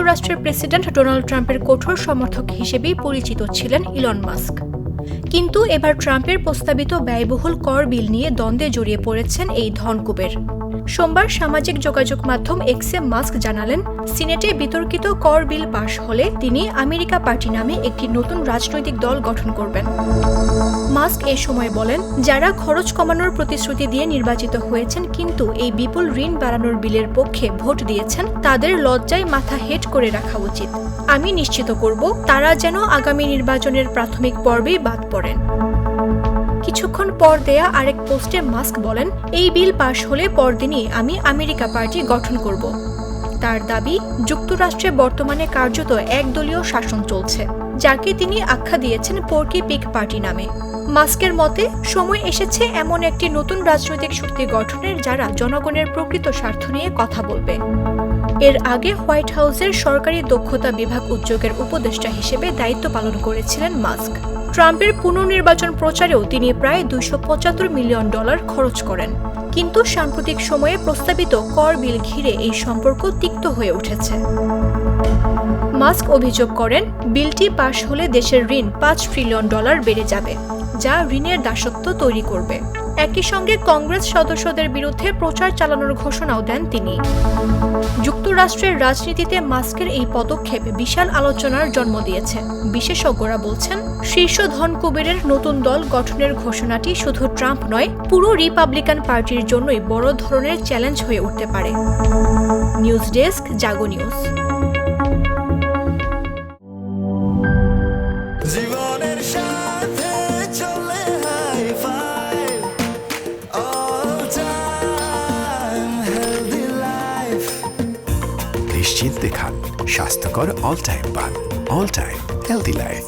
যুক্তরাষ্ট্রের president Donald ট্রাম্পের কঠোর সমর্থক হিসেবেই পরিচিত ছিলেন ইলন মাস্ক। কিন্তু এবার ট্রাম্পের প্রস্তাবিত ব্যয়বহুল কর বিল নিয়ে দ্বন্দ্বে জড়িয়ে পড়েছেন এই ধনকুবের। সোমবার সামাজিক যোগাযোগ মাধ্যম এক্সে মাস্ক জানালেন, সিনেটে বিতর্কিত কর বিল পাশ হলে তিনি আমেরিকা পার্টি নামে একটি নতুন রাজনৈতিক দল গঠন করবেন। মাস্ক এ সময় বলেন, যারা খরচ কমানোর প্রতিশ্রুতি দিয়ে নির্বাচিত হয়েছেন কিন্তু এই বিপুল ঋণ বাড়ানোর বিলের পক্ষে ভোট দিয়েছেন, তাদের লজ্জায় মাথা হেঁট করে রাখা উচিত। আমি নিশ্চিত করব তারা যেন আগামী নির্বাচনের প্রাথমিক পর্বেই বাদ পড়েন। কিছুক্ষণ পর দেয়া আরেক পোস্টে মাস্ক বলেন, এই বিল পাশ হলে পরদিনই আমি আমেরিকা পার্টি গঠন করব। তার দাবি, যুক্তরাষ্ট্রে বর্তমানে কার্যত একদলীয় শাসন চলছে, যাকে তিনি আখ্যা দিয়েছেন পোর্কি পিগ পার্টি নামে। মাস্কের মতে, সময় এসেছে এমন একটি নতুন রাজনৈতিক শক্তি গঠনের যারা জনগণের প্রকৃত স্বার্থ নিয়ে কথা বলবে। এর আগে হোয়াইট হাউসের সরকারি দক্ষতা বিভাগ উদ্যোগের উপদেষ্টা হিসেবে দায়িত্ব পালন করেছিলেন মাস্ক। ট্রাম্পের পুনর্নির্বাচন প্রচারেও তিনি প্রায় $275 মিলিয়ন খরচ করেন। কিন্তু সাম্প্রতিক সময়ে প্রস্তাবিত কর বিল ঘিরে এই সম্পর্ক তিক্ত হয়ে উঠেছে। মাস্ক অভিযোগ করেন, বিলটি পাশ হলে দেশের ঋণ $5 ট্রিলিয়ন বেড়ে যাবে, যা ঋণের দাসত্ব তৈরি করবে। একই সঙ্গে কংগ্রেস সদস্যদের বিরুদ্ধে প্রচার চালানোর ঘোষণাও দেন তিনি। যুক্তরাষ্ট্রের রাজনীতিতে মাস্কের এই পদক্ষেপ বিশাল আলোচনার জন্ম দিয়েছে। বিশেষজ্ঞরা বলছেন, শীর্ষ ধনকুবেরের নতুন দল গঠনের ঘোষণাটি শুধু ট্রাম্প নয়, পুরো রিপাবলিকান পার্টির জন্যই বড় ধরনের চ্যালেঞ্জ হয়ে উঠতে পারে। নিউজ ডেস্ক, জাগো নিউজ। নিশ্চিন্তে খান, স্বাস্থ্যকর অল টাইম পান। All time healthy life.